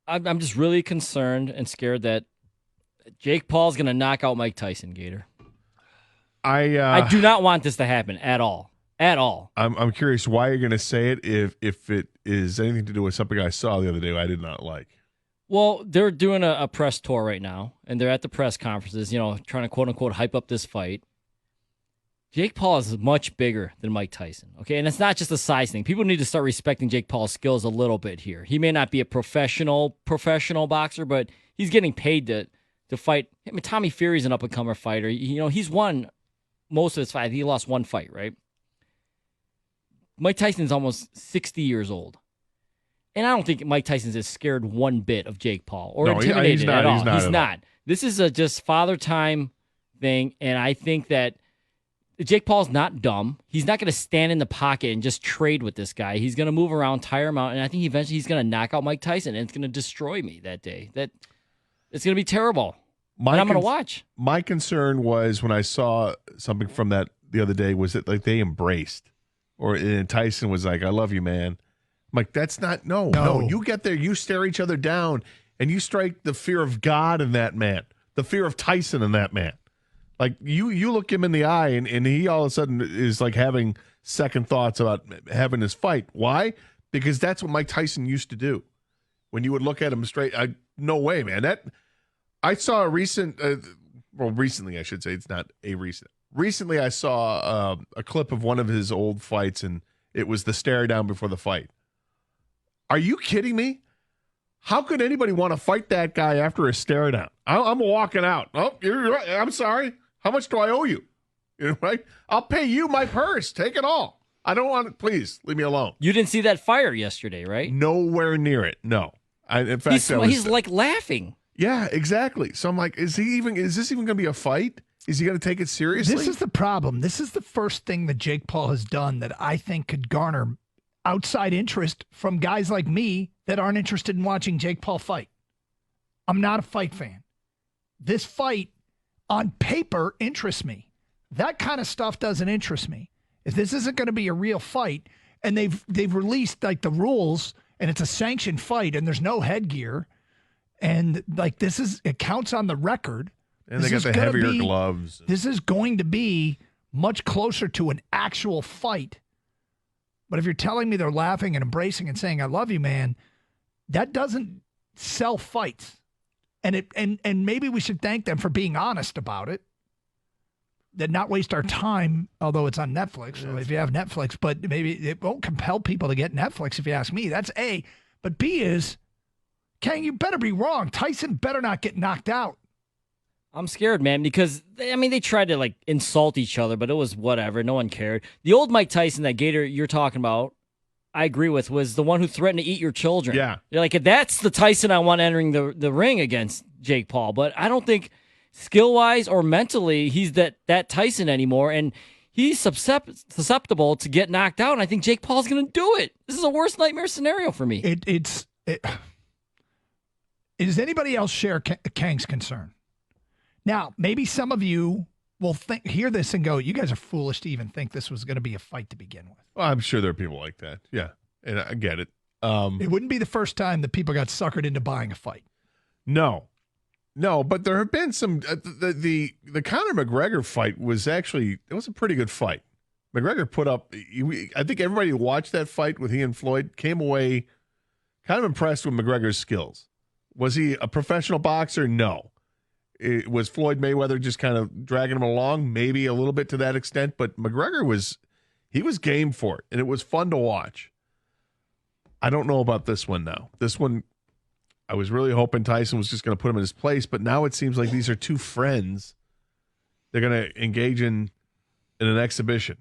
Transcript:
I'm just really concerned and scared that Jake Paul's going to knock out Mike Tyson, Gator. I do not want this to happen at all. At all. I'm curious why you're going to say it if it is anything to do with something I saw the other day I did not like. Well, they're doing a press tour right now, and they're at the press conferences, trying to quote-unquote hype up this fight. Jake Paul is much bigger than Mike Tyson, okay? And it's not just a size thing. People need to start respecting Jake Paul's skills a little bit here. He may not be a professional boxer, but he's getting paid to fight. I mean, Tommy Fury's an up-and-comer fighter. He's won most of his fights. He lost one fight, right? Mike Tyson's almost 60 years old. And I don't think Mike Tyson's is scared one bit of Jake Paul or intimidated at all. He's not. This is a just father time thing, and I think that Jake Paul's not dumb. He's not going to stand in the pocket and just trade with this guy. He's going to move around, tire him out, and I think eventually he's going to knock out Mike Tyson, and it's going to destroy me that day. It's going to be terrible. And I'm going to watch. My concern was when I saw something from that the other day was that like they embraced, and Tyson was like, "I love you, man." I'm like, that's not no. You get there, you stare each other down, and you strike the fear of God in that man, the fear of Tyson in that man. Like you look him in the eye, and he all of a sudden is like having second thoughts about having his fight. Why? Because that's what Mike Tyson used to do. When you would look at him straight, no way, man. I saw a recently I should say, it's not a recent. Recently I saw a clip of one of his old fights, and it was the stare down before the fight. Are you kidding me? How could anybody want to fight that guy after a stare down? I'm walking out. Oh, you're right. I'm sorry. How much do I owe you? Right? I'll pay you my purse. Take it all. I don't want it. Please leave me alone. You didn't see that fire yesterday, right? Nowhere near it. No. In fact, he's like laughing. Yeah, exactly. So I'm like, is this even going to be a fight? Is he going to take it seriously? This is the problem. This is the first thing that Jake Paul has done that I think could garner outside interest from guys like me that aren't interested in watching Jake Paul fight. I'm not a fight fan. This fight on paper interests me. That kind of stuff doesn't interest me. If this isn't going to be a real fight and they've released like the rules and it's a sanctioned fight and there's no headgear and like it counts on the record. And they got the heavier gloves. This is going to be much closer to an actual fight. But if you're telling me they're laughing and embracing and saying, "I love you, man," that doesn't sell fights. And maybe we should thank them for being honest about it. That not waste our time, although it's on Netflix. So if you have Netflix, but maybe it won't compel people to get Netflix if you ask me. That's A. But B is, Khang, you better be wrong. Tyson better not get knocked out. I'm scared, man, because, they tried to, insult each other, but it was whatever. No one cared. The old Mike Tyson, that Gator you're talking about, I agree with, was the one who threatened to eat your children. Yeah. You're like, that's the Tyson I want entering the ring against Jake Paul. But I don't think skill-wise or mentally he's that Tyson anymore, and he's susceptible to get knocked out, and I think Jake Paul's going to do it. This is a worst nightmare scenario for me. Does anybody else share Khang's concern? Now, maybe some of you will hear this and go, you guys are foolish to even think this was going to be a fight to begin with. Well, I'm sure there are people like that. Yeah, and I get it. It wouldn't be the first time that people got suckered into buying a fight. No, but there have been some. The Conor McGregor fight was it was a pretty good fight. McGregor put up. I think everybody who watched that fight with he and Floyd came away kind of impressed with McGregor's skills. Was he a professional boxer? No. Was Floyd Mayweather just kind of dragging him along? Maybe a little bit to that extent, but McGregor was game for it, and it was fun to watch. I don't know about this one now. This one, I was really hoping Tyson was just going to put him in his place, but now it seems like these are two friends. They're going to engage in an exhibition.